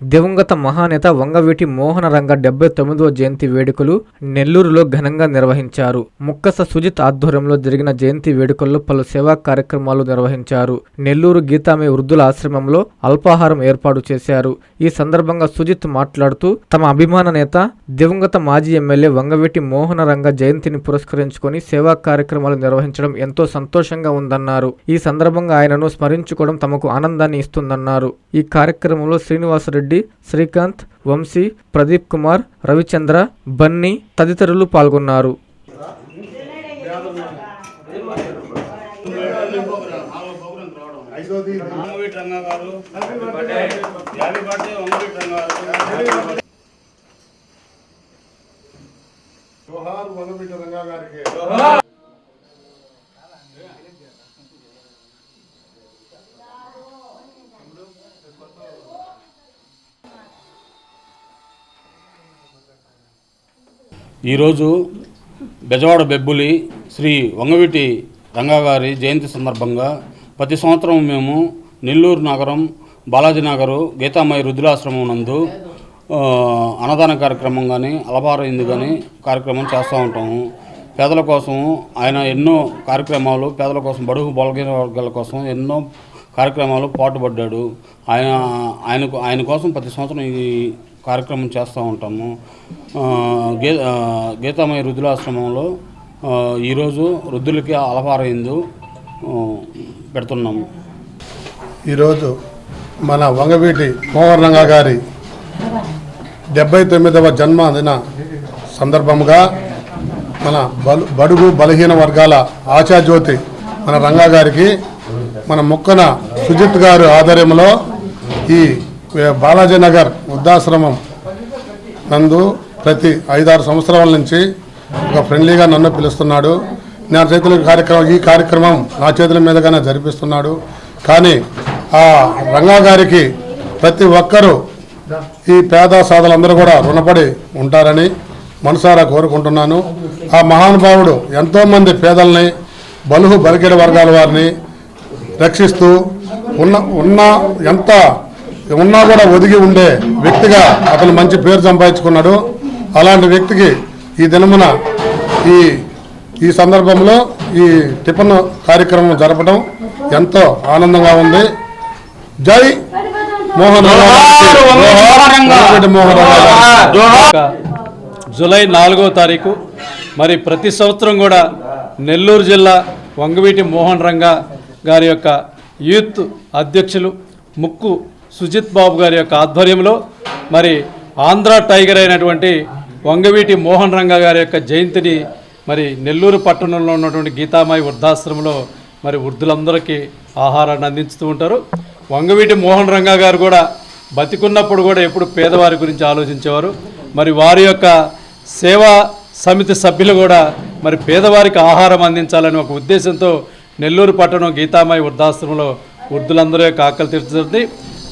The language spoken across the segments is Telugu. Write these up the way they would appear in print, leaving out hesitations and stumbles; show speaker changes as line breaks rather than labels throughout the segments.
దివంగత మహానేత వంగవీటి మోహన రంగ 79వ జయంతి వేడుకలు నెల్లూరులో ఘనంగా నిర్వహించారు. ముక్కస సుజిత్ ఆధ్వర్యంలో జరిగిన జయంతి వేడుకల్లో పలు సేవా కార్యక్రమాలు నిర్వహించారు. నెల్లూరు గీతామయ వృద్ధుల ఆశ్రమంలో అల్పాహారం ఏర్పాటు చేశారు. ఈ సందర్భంగా సుజిత్ మాట్లాడుతూ తమ అభిమాన నేత దివంగత మాజీ ఎమ్మెల్యే వంగవీటి మోహన రంగ జయంతిని పురస్కరించుకొని సేవా కార్యక్రమాలు నిర్వహించడం ఎంతో సంతోషంగా ఉందన్నారు. ఈ సందర్భంగా ఆయనను స్మరించుకోవడం తమకు ఆనందాన్ని ఇస్తుందన్నారు. ఈ కార్యక్రమంలో శ్రీనివాసరెడ్డి, శ్రీకాంత్, వంశీ, ప్రదీప్ కుమార్, రవిచంద్ర, బన్నీ తదితరులు పాల్గొన్నారు.
ఈరోజు బెజవాడ బెబ్బులి శ్రీ వంగవీటి రంగా గారి జయంతి సందర్భంగా ప్రతి సంవత్సరం మేము నెల్లూరు నగరం బాలాజీనగర్ గీతామయ వృద్ధులాశ్రమం నందు అన్నదాన కార్యక్రమం కానీ అలపార ఇందు కానీ కార్యక్రమం చేస్తూ ఉంటాము. పేదల కోసం ఆయన ఎన్నో కార్యక్రమాలు, పేదల కోసం, బడుగు బలహీన వర్గాల కోసం ఎన్నో కార్యక్రమాలు పాటుపడ్డాడు. ఆయన కోసం ప్రతి సంవత్సరం ఈ కార్యక్రమం చేస్తూ ఉంటాము. గీతామయ వృద్ధులాశ్రమంలో ఈరోజు వృద్ధులకి అలపార ఇందు పెడుతున్నాము.
ఈరోజు మన వంగవీటి మోహన రంగ గారి 79వ జన్మదిన సందర్భంగా మన బడుగు బలహీన వర్గాల ఆశాజ్యోతి మన రంగా గారికి మన ముక్కన సుజిత్ గారు ఆధ్వర్యంలో ఈ బాలాజీనగర్ వృద్ధాశ్రమం నందు ప్రతి 5-6 సంవత్సరాల నుంచి ఒక ఫ్రెండ్లీగా నన్ను పిలుస్తున్నాడు. నా చేతుల ఈ కార్యక్రమం నా చేతుల మీదుగానే జరిపిస్తున్నాడు. కానీ ఆ రంగా గారికి ప్రతి ఒక్కరూ ఈ పేద సాధులందరూ కూడా రుణపడి ఉంటారని మనసారా కోరుకుంటున్నాను. ఆ మహానుభావుడు ఎంతోమంది పేదల్ని, బలుగు బలికిడ వర్గాల వారిని రక్షిస్తూ ఎంత ఉన్నా కూడా ఒదిగి ఉండే వ్యక్తిగా అతను మంచి పేరు సంపాదించుకున్నాడు. అలాంటి వ్యక్తికి ఈ దినమున ఈ సందర్భంలో ఈ టిఫిన్ కార్యక్రమం జరపడం ఎంతో ఆనందంగా ఉంది. జై మోహన్
జూలై 4వ తారీఖు మరి ప్రతి సంవత్సరం కూడా నెల్లూరు జిల్లా వంగవీటి మోహన్ రంగా గారి యొక్క యూత్ అధ్యక్షులు ముక్కు సుజిత్ బాబు గారి యొక్క ఆధ్వర్యంలో మరి ఆంధ్ర టైగర్ అయినటువంటి వంగవీటి మోహన్ రంగా గారి యొక్క జయంతిని మరి నెల్లూరు పట్టణంలో ఉన్నటువంటి గీతామాయి వృద్ధాశ్రమంలో మరి వృద్ధులందరికీ ఆహారాన్ని అందించుతూ ఉంటారు. వంగవీటి మోహన్ రంగా గారు కూడా బతికున్నప్పుడు కూడా ఎప్పుడు పేదవారి గురించి ఆలోచించేవారు. మరి వారి యొక్క సేవా సమితి సభ్యులు కూడా మరి పేదవారికి ఆహారం అందించాలని ఒక ఉద్దేశంతో నెల్లూరు పట్టణం గీతామాయి వృద్ధాశ్రమంలో వృద్ధులందరూ యొక్క ఆకలి తీర్చుతుంది.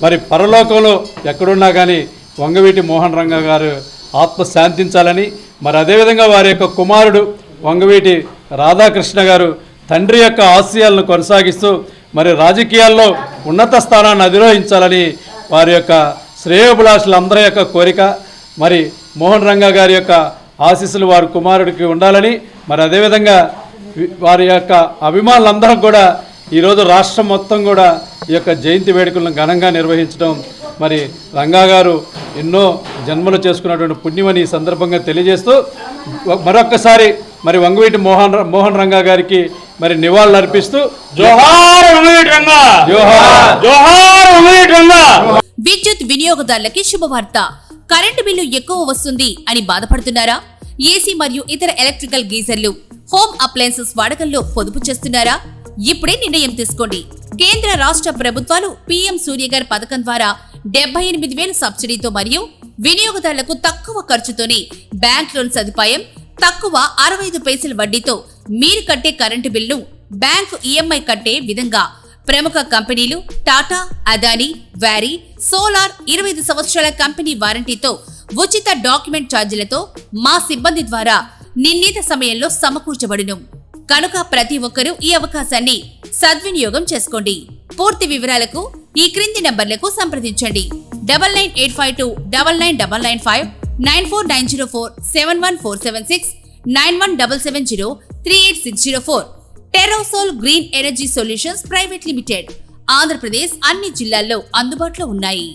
మరి పరలోకంలో ఎక్కడున్నా కానీ వంగవీటి మోహన్ రంగా గారు ఆత్మ శాంతించాలని, మరి అదేవిధంగా వారి యొక్క కుమారుడు వంగవీటి రాధాకృష్ణ గారు తండ్రి యొక్క ఆశయాలను కొనసాగిస్తూ మరి రాజకీయాల్లో ఉన్నత స్థానాన్ని అధిరోహించాలని వారి యొక్క శ్రేయోభిలాషులందరి యొక్క కోరిక. మరి మోహన్ రంగా గారి యొక్క ఆశీస్సులు వారి కుమారుడికి ఉండాలని, మరి అదేవిధంగా వారి యొక్క అభిమానులందరూ కూడా ఈరోజు రాష్ట్రం మొత్తం కూడా ఈ యొక్క జయంతి వేడుకలను ఘనంగా నిర్వహించడం మరి రంగా గారు ఎన్నో జన్మలు చేసుకున్నటువంటి పుణ్యమని ఈ సందర్భంగా తెలియజేస్తూ మరొక్కసారి మరి వంగవీటి మోహన్ రంగా గారికి మరి నివాళులు అర్పిస్తూ జోహార్ వంగవీటి రంగా, జోహార్ జోహార్ వంగవీటి రంగా.
విద్యుత్ వినియోగదారులకి శుభవార్త. కరెంటు బిల్లు ఎక్కువ వస్తుంది అని బాధపడుతున్నారా? ఏసీ మరియు ఇతర ఎలక్ట్రికల్ గీజర్లు, హోమ్ అప్లయన్సెస్ వాడకంలో పొదుపు చేస్తున్నారా? ఇప్పుడే నిర్ణయం తీసుకోండి. కేంద్ర రాష్ట్ర ప్రభుత్వాలు పీఎం సూర్యగర్ పథకం ద్వారా 78,000 సబ్సిడీతో మరియు వినియోగదారులకు తక్కువ ఖర్చుతోనే బ్యాంక్ లోన్ సదుపాయం, తక్కువ 65 పైసల వడ్డీతో మీరు కట్టే కరెంటు బిల్లును బ్యాంకు ఈఎంఐ కట్టే విధంగా ప్రముఖ కంపెనీలు టాటా, అదానీ, వ్యారీ, సోలార్ 25 సంవత్సరాల కంపెనీ వారంటీతో ఉచిత డాక్యుమెంట్ ఛార్జీలతో మా సిబ్బంది ద్వారా నిర్ణీత సమయంలో సమకూర్చబడును. కనుక ప్రతి ఒక్కరూ ఈ అవకాశాన్ని సద్వినియోగం చేసుకోండి. పూర్తి వివరాలకు ఈ క్రింది నంబర్లకు సంప్రదించండి. 9985 99995 94904 71476 91770 38604. టెరోసోల్ green energy solutions private limited. Andhra Pradesh అన్ని జిల్లాల్లో అందుబాటులో ఉన్నాయి.